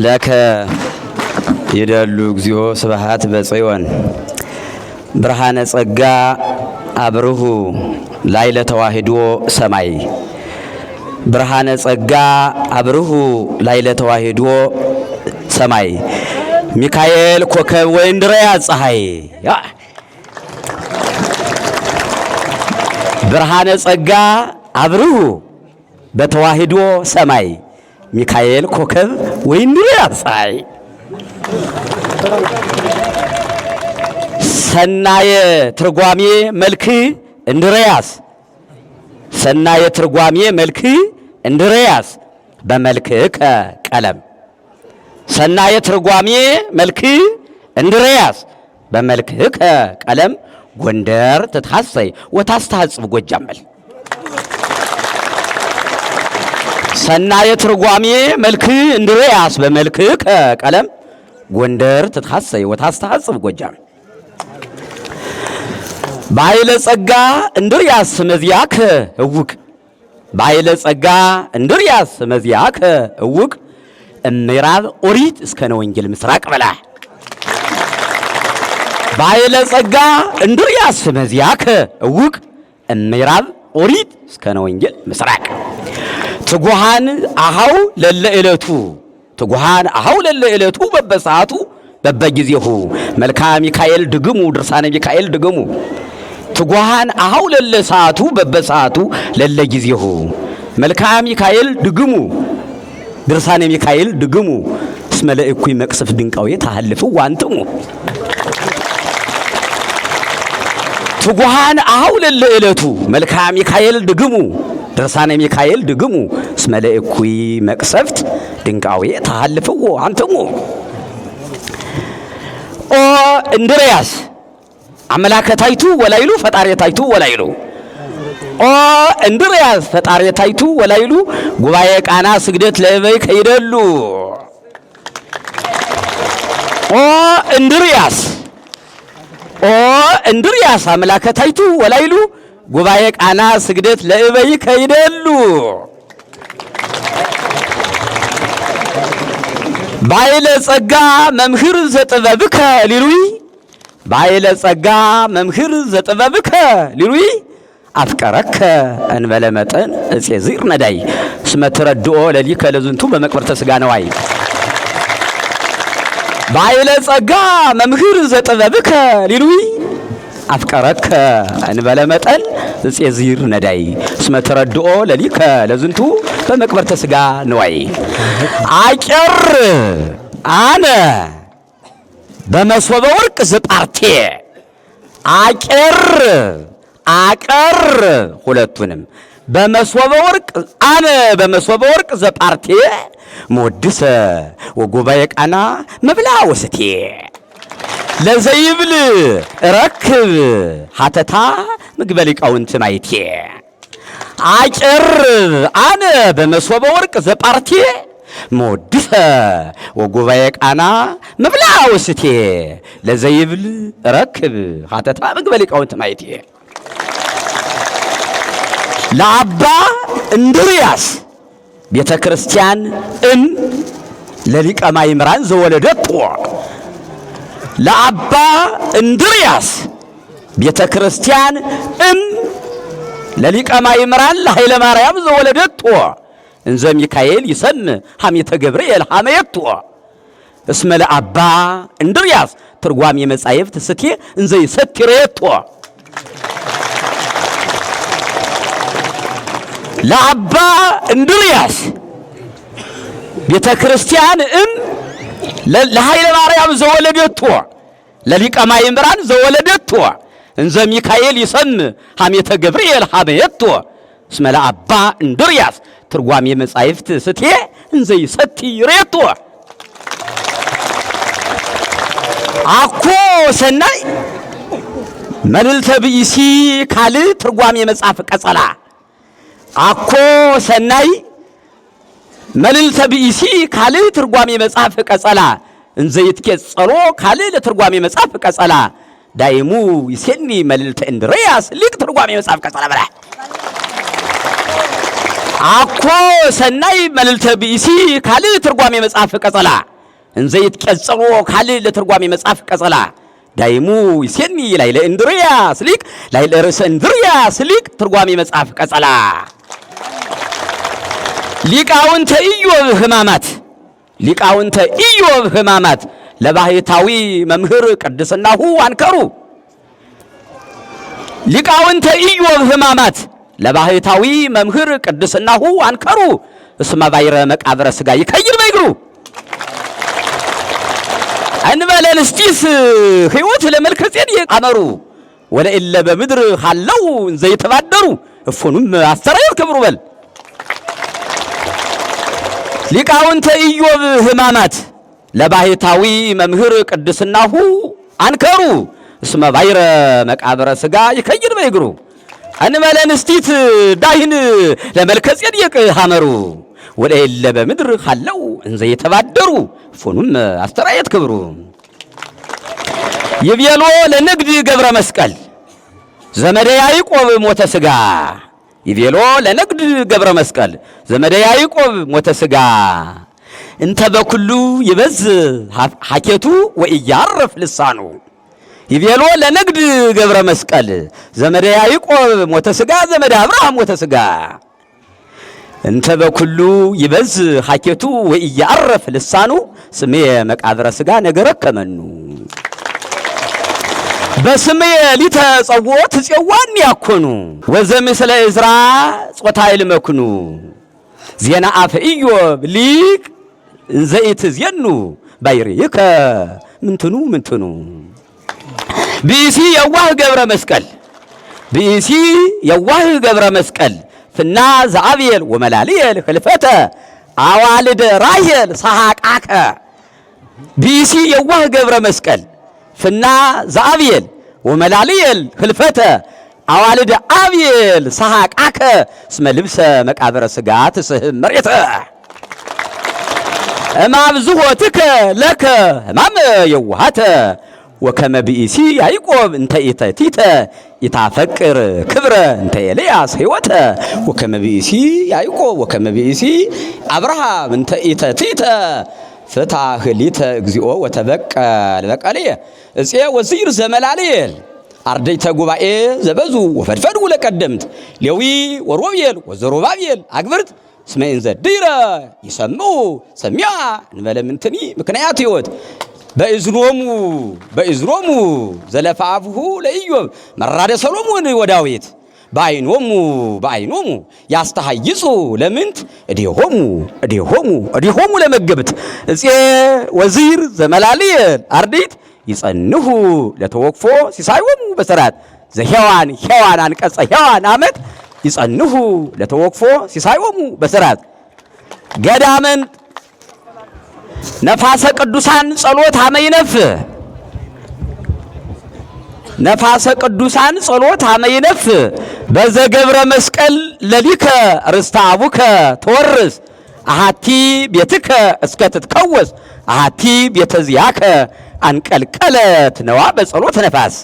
ለከ ይደሉ እግዚኦ ስብሐት በጽዮን ብርሃነ ጸጋ አብርሁ ላይለ ተዋሂዶ ሰማይ ብርሃነ ጸጋ አብርሁ ላይለ ተዋሂዶ ሰማይ ሚካኤል ኮከብ ወእንድርያስ ፀሐይ ብርሃነ ጸጋ አብርሁ በተዋሂዶ ሰማይ ሚካኤል ኮከብ ወእንድርያስ ፀሐይ ሰናየ ትርጓሜ መልክ እንድርያስ ሰናየ ትርጓሜ መልክ እንድርያስ በመልክከ ቀለም ሰናየ ትርጓሜ መልክ እንድርያስ በመልክከ ቀለም ጎንደር ትታሰይ ወታስተሐጽብ ጎጃመል ሰናየ ትርጓሜ መልክ እንድርያስ በመልክከ ቀለም ጎንደር ትታሰይ ወታስተሐጽብ ጎጃም ባይለ ጸጋ እንድርያስ መዚያከ እውቅ ባይለ ጸጋ እንድርያስ መዚያከ እውቅ እምዕራብ ኦሪት እስከ ወንጌል ምስራቅ በላ ባይለ ጸጋ እንድርያስ መዚያከ እውቅ እምዕራብ ኦሪት እስከ ወንጌል ምስራቅ ትጉሃን አሃው ለለዕለቱ ትጉሃን አሃው ለለዕለቱ በበሰዓቱ በበጊዜሁ መልካ ሚካኤል ድግሙ ድርሳነ ሚካኤል ድግሙ ትጉሃን አሃው ለለሰዓቱ በበሰዓቱ ለለጊዜሁ መልካ ሚካኤል ድግሙ ድርሳነ ሚካኤል ድግሙ እስመ ለእኩይ መቅሰፍ ድንቃዊ ታሐልፉ ዋንትሙ ትጉሃን አሃው ለለዕለቱ መልካ ሚካኤል ድግሙ ድርሳነ ሚካኤል ድግሙ እስመ ለእኩይ መቅሰፍት ድንቃዊ ታሐልፉ ዋንትሙ ኦ እንድርያስ አመላከታይቱ ወላይሉ ፈጣሪታይቱ ወላይሉ ኦ እንድርያስ ፈጣሪታይቱ ወላይሉ ጉባኤ ቃና ስግደት ለበይ ከይደሉ ኦ እንድርያስ አመላከታይቱ ወላይሉ ጉባኤ ቃና ስግደት ለበይ ከይደሉ ባይለ ጸጋ መምህር ዘጥበብከ ሊሉይ ባይለ ጸጋ መምህር ዘጥበብከ ሊሉይ አፍቀረከ እንበለ መጠን እጼዚር ነዳይ እስመ ትረድኦ ለሊከ ለዝንቱ በመቅበርተ ሥጋ ነዋይ ባይለ ጸጋ መምህር ዘጥበብከ ሊሉይ አፍቀረከ እንበለ መጠን እጼዚር ነዳይ እስመ ትረድኦ ለሊከ ለዝንቱ በመቅበርተ ሥጋ ነዋይ አቀር አነ በመሶበ ወርቅ ዘጳርቴ አቀር ሁለቱንም በመሶበ ወርቅ አነ በመሶበ ወርቅ ዘጳርቴ ሞድሰ ወጉባኤ ቃና መብላ ወስቴ ለዘይብል ረክብ ሀተታ ምግበ ሊቃውንት ማይቴ አቀር አነ በመሶበ ወርቅ ዘጳርቴ ሞድሰ ወጉባኤ ቃና መብላ ወስቴ ለዘይብል ረክብ ሀተታ ምግበ ሊቃውንት ማይቴ ለአባ እንድርያስ ቤተ ክርስቲያን ለሊቀ ማእምራን ዘወለደቶ ለአባ እንድርያስ ቤተ ክርስቲያን ለሊቀ ማእምራን ለኃይለ ማርያም ዘወለደቶ እንዘ ሚካኤል ይሰም ሐሜተ ገብርኤል ሐሜቶ እስመ ለአባ እንድርያስ ትርጓሜ መጻሕፍት ስቴ እንዘ ይሰትሬቶ ለአባ እንድርያስ ቤተ ክርስቲያን ለኃይለ ማርያም ዘወለደቶ ለሊቀ ማእምራን ዘወለደቶ እንዘ ሚካኤል ይሰም ሐሜተ ገብርኤል ሐሜቶ እስመ ለአባ እንድርያስ ትርጓሜ መጻሕፍት ስቴ እንዘ ይሰትሬቶ አኮ ሰናይ መልዕልተ ብእሲ ካል ትርጓሜ መጽሐፍ ቀጸላ አኮ ሰናይ መልዕልተ ብእሲ ካል ትርጓሜ መጽሐፍ ቀጸላ እንዘ ይትኬጸሎ ካል ለትርጓሜ መጽሐፍ ቀጸላ ዳይሙ ይሴኒ መልዕልተ እንድርያስ ሊቅ ትርጓሜ መጽሐፍ ቀጸላ በላ አኮ ሰናይ መልዕልተ ብእሲ ካልእ ትርጓሜ መጽሐፍ ቀጸላ እንዘ ይትቀጸሎ ካልእ ለትርጓሜ መጽሐፍ ቀጸላ ዳይሙ ይሴኒ ላይለ እንድርያስ ሊቅ ላይለ ርእሰ እንድርያስ ሊቅ ትርጓሜ መጽሐፍ ቀጸላ ሊቃውንተ ኢዮብ ሕማማት ሊቃውንተ ኢዮብ ሕማማት ለባሕታዊ መምህር ቅድስናሁ አንከሩ ሊቃውንተ ኢዮብ ሕማማት ለባሕታዊ መምህር ቅድስናሁ አንከሩ እስመ ባይረ መቃብረ ሥጋ ይከይድ በእግሩ እንበለ ንስቲስ ሕይወት ለመልከ ጼዴቅ አመሩ ወለእለ በምድር ሃለው እንዘ ይተባደሩ እፎኑም አስተራየት ክብሩ በል ሊቃውንተ ኢዮብ ሕማማት ለባሕታዊ መምህር ቅድስናሁ አንከሩ እስመ ባይረ መቃብረ ሥጋ ይከይድ በእግሩ እንበለ ንስቲት ዳይን ለመልከ ጼዴቅ አመሩ ወለእለ በምድር ሃለው እንዘ ይተባደሩ እፎኑም አስተራየት ክብሩ ይቤሎ ለንግድ ገብረ መስቀል ዘመደ ያዕቆብ ሞተ ሥጋ ይቤሎ ለንግድ ገብረ መስቀል ዘመደ ያዕቆብ ሞተ ሥጋ እንተ በኩሉ ይበዝ ሐኬቱ ወኢያርፍ ልሳኑ ይቤሎ ለንግድ ገብረ መስቀል ዘመደ ያዕቆብ ሞተ ሥጋ ዘመደ አብርሃም ሞተ ሥጋ እንተ በኩሉ ይበዝ ሐኬቱ ወኢያርፍ ልሳኑ ስሜ መቃብረ ሥጋ ነገረከመኑ በስሜ ሊተጸውዖት ጽዋን ያኮኑ ወዘምስለ ዕዝራ ጾታ ይልመክኑ ዜና አፈ ኢዮብ ሊቅ እንዘ ኢትዜኑ ባይሬከ ምንትኑ ብእሲ የዋህ ገብረ መስቀል ብእሲ የዋህ ገብረ መስቀል ፍና ዘአብየል ወመላልየል ህልፈተ አዋልደ ራሔል ሰሐቃከ ብእሲ የዋህ ገብረ መስቀል ፍና ዘአብየል ወመላልየል ህልፈተ አዋልደ አብየል ሰሐቃከ እስመ ልብሰ መቃብረ ሥጋ ትስሕብ መሬተ እማብዝሖትከ ለከ ሕማመ የዋሃተ ወከመ ብእሲ ያዕቆብ እንተ ኢተቲተ ኢታፈቅር ክብረ እንተ ኤልያስ ሕይወተ ወከመ ብእሲ ያዕቆብ ወከመ ብእሲ አብርሃም እንተ ኢተቲተ ፍትሐ ሊተ እግዚኦ ወተበቀል በቀልየ እፄ ወዚር ዘመላልየል አርደይተ ጉባኤ ዘበዙ ወፈድፈዱ ለቀደምት ሌዊ ወሮቤል ወዘሩባቤል አግብርት እስመ እንዘ ድይረ ይሰምዑ ሰሚዐ እንበለ ምንትኒ ምክንያት ሕይወት በእዝኖሙ ዘለፈ አብሁ ለኢዮብ መራደ ሰሎሞን ወዳዊት በአይኖሙ ያስተሐይጹ ለምንት እዴሆሙ ለመገብት እፄ ወዚር ዘመላልየል አርዲት ይጸንሁ ለተወክፎ ሲሳይወሙ በሰራት ዘሔዋን አንቀጸ ሔዋን አመት ይጸንሁ ለተወክፎ ሲሳይወሙ በሰራት ገዳመን ነፋሰ ቅዱሳን ጸሎት አመይነፍ ነፋሰ ቅዱሳን ጸሎት አመይነፍ በዘገብረ መስቀል ለሊከ ርስተ አቡከ ተወርስ አሃቲ ቤትከ እስከ ትትከወስ አሃቲ ቤተ ዚአከ አንቀልቀለት ነዋ በጸሎት ነፋስ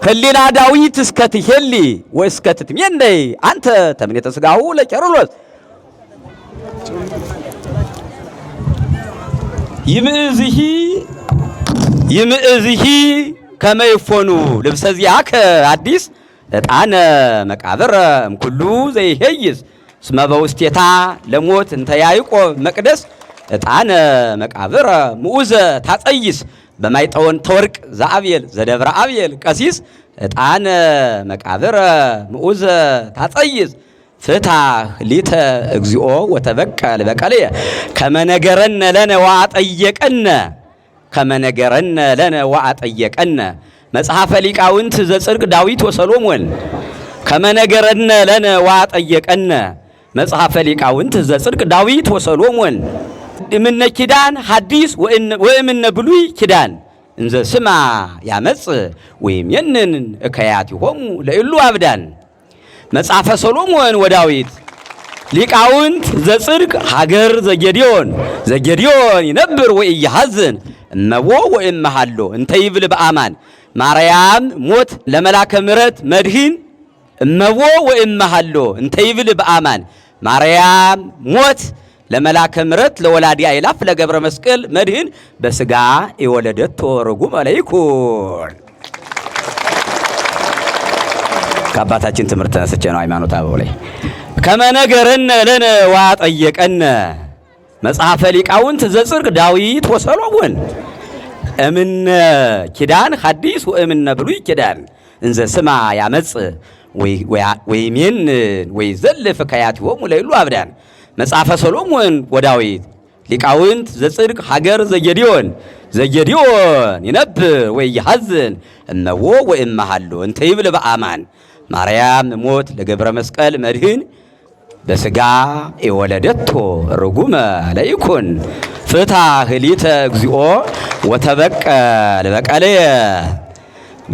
ህሊና ዳዊት እስከ ትሄሊ ወእስከ ትትሜነይ አንተ ተምኔተ ሥጋሁ ለቄርሎስ ይምእዝሂ ከመ ይፎኑ ልብሰ ዚአከ አዲስ ዕጣነ መቃብረ እምኩሉ ዘይሄይስ እስመ በውስቴታ ለሞት እንተ ያዕቆብ መቅደስ ዕጣነ መቃብረ ምዑዘ ታጸይስ በማይጠወን ተወርቅ ዘአብየል ዘደብረ አብየል ቀሲስ ዕጣነ መቃብረ ምዑዘ ታጸይስ ፍትሐ ሊተ እግዚኦ ወተበቀል በቀልየ ከመነገረነ ለነ ወአጠየቀነ መጽሐፈ ሊቃውንት ዘጽድቅ ዳዊት ወሰሎሞን ከመነገረነ ለነ ወአጠየቀነ መጽሐፈ ሊቃውንት ዘጽድቅ ዳዊት ወሰሎሞን እምነ ኪዳን ሐዲስ ወእምነ ብሉይ ኪዳን እንዘ ስማ ያመጽ ወይም የንን እከያቲሆሙ ለእሉ አብዳን መጽሐፈ ሰሎሞን ወዳዊት ሊቃውንት ዘጽድቅ ሀገር ዘጌዲዮን ይነብር ወኢያሐዝን እመቦ ወእመሃሎ እንተ ይብል በአማን ማርያም ሞት ለመላከ ምሕረት መድህን እመቦ ወእመሃሎ እንተ ይብል በአማን ማርያም ሞት ለመላከ ምረት ለወላዲ አይላፍ ለገብረ መስቀል መድህን በስጋ የወለደቶ ርጉመ ለይኩን። ከአባታችን ትምህርት ተነስቼ ነው ሃይማኖት አበው ላይ ከመነገረነ ለነ ዋጠየቀነ መጽሐፈ ሊቃውንት ዘጽርቅ ዳዊት ወሰሎሞን እምነ ኪዳን ሐዲስ ወእምነ ብሉይ ኪዳን እንዘ ስማ ያመጽ ወይሜን ወይ ዘልፍ ከያቲሆሙ ለይሉ አብዳን መጽሐፈ ሰሎሞን ወዳዊት ሊቃውንት ዘጽድቅ ሀገር ዘጌዲዮን ይነብር ወይ ይሐዝን እመዎ ወእመሃሎ እንተ ይብል በአማን ማርያም ሞት ለገብረ መስቀል መድህን በስጋ የወለደቶ ርጉመ ለይኩን ፍታ ህሊተ እግዚኦ ወተበቀል በቀለየ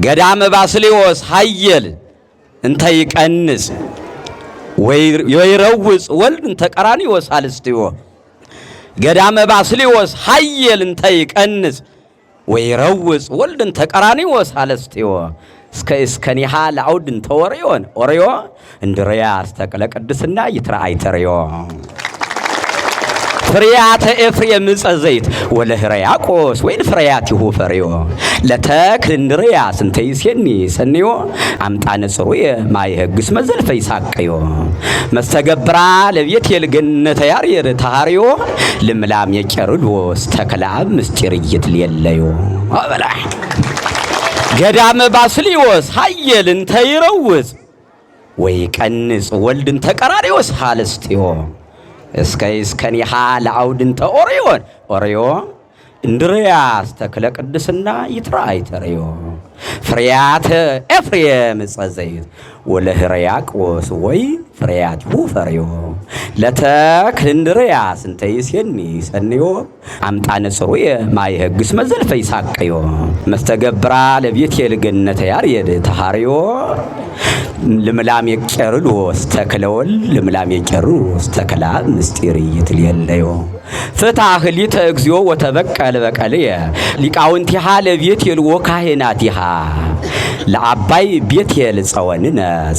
ገዳመ ባስልዮስ ሀየል እንተ ይቀንስ ወይረውጽ ወልድ እንተ ቀራንዮስ አልስቲዮ ገዳመ ባስልዮስ ሀየል እንተ ይቀንስ ወይረውጽ ወልድ እንተ ቀራንዮስ አልስቲዮ እስከኒሃ ለአውድ እንተ ኦርዮ እንድርያ አስተቅለ ቅድስና ይትረአይ ተርዮ ፍሬያተ ኤፍሬም ዕፀ ዘይት ወለሕርያቆስ ወይን ፍሬያቲሁ ፈርዮ ለተክል እንድርያስ እንተ ይሴኒ ሰንዮ አምጣነ ጽሩየ ማይህግስ መዘልፈ ይሳቅዮ መስተገብራ ለቤቴል ገነተ ያርየር ተሃርዮ ልምላም የቄርሎስ ተክለአብ ምስጢር ይትልየለዮ አበላ ገዳመ ባስልዮስ ሀየል እንተ ይረውጽ ወይ ቀንጽ ወልድ እንተ ቀራንዮስ ሀልስቲዮ እስከኒሃ ለአውድ እንተ ኦርዮ እንድርያስ ተክለ ቅድስና ይትረአይ ተርዮ ፍሬያተ ኤፍሬም ዕፀ ዘይት ወለሕርያቆስ ወይ ፍሬያቲሁ ፈርዮ ለተክል እንድርያስ እንተ ይሴኒ ሰንዮ አምጣነ ጽሩየ ማይህግስ መዘልፈ ይሳቅዮ መስተገብራ ለቤቴል ገነተ ያርየድ ተሃርዮ ልምላም የቄርሎስ ተክለወል ልምላም የቄርሎስ ተክለአብ ምስጢር ይትልየለዮ ፍታ ህሊተ እግዚኦ ወተበቀል በቀልየ ሊቃውንቲሃ ለቤቴል ወካህናቲሃ ለአባይ ቤቴል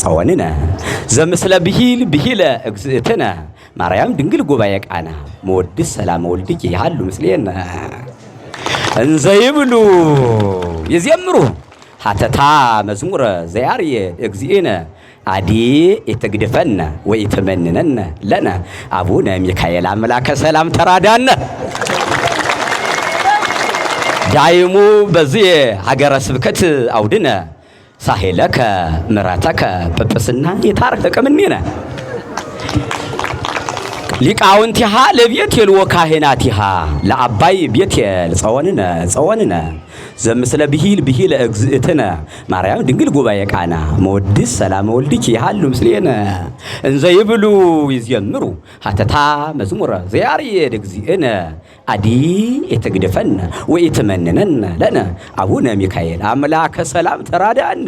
ጸወንነ ዘምስለ ብሂለ እግዝእትነ ማርያም ድንግል ጉባኤ ቃና መወድስ ሰላም ወልድኪ ይሃሉ ምስሌነ እንዘ ይብሉ ይዘምሩ ሀተታ መዝሙረ ዘያርየድ እግዚእነ አዲ የተግድፈነ ወይተመንነነ ለነ አቡነ ሚካኤል አምላከ ሰላም ተራዳነ ዳይሙ በዚህ ሀገረ ስብከት አውድነ ሳሄለከ ምራተከ ጵጵስና የታረቀ ምንነ ሊቃውንቲሃ ለቤቴል ወካህናቲሃ ለአባይ ቤቴል ጸወንነ ዘምስለ ብሂለ እግዝእትነ ማርያም ድንግል ጉባኤ ቃና መወድስ ሰላም ወልድኪ ይሃሉ ምስሌነ እንዘ ይብሉ ይዘምሩ ሀተታ መዝሙረ ዘያርየድ እግዚእነ አዲ የተግደፈነ ወይተመንነነ ለነ አቡነ ሚካኤል አምላከ ሰላም ተራዳነ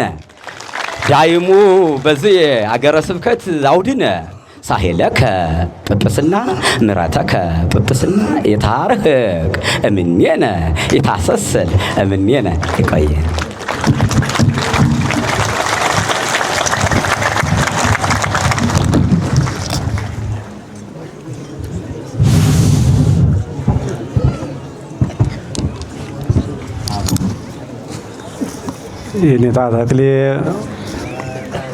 ዳይሙ በዚህ አገረ ስብከት አውድነ ሳሄለከ ጵጵስና ምራተከ ጵጵስና የታርቅ እምኔነ የታሰሰል እምኔነ ይቆየ የኔታ ተክሌ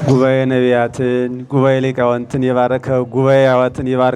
ጉባኤ ነቢያትን ጉባኤ ሊቃውንትን የባረከ ጉባኤ አዋትን የባረከ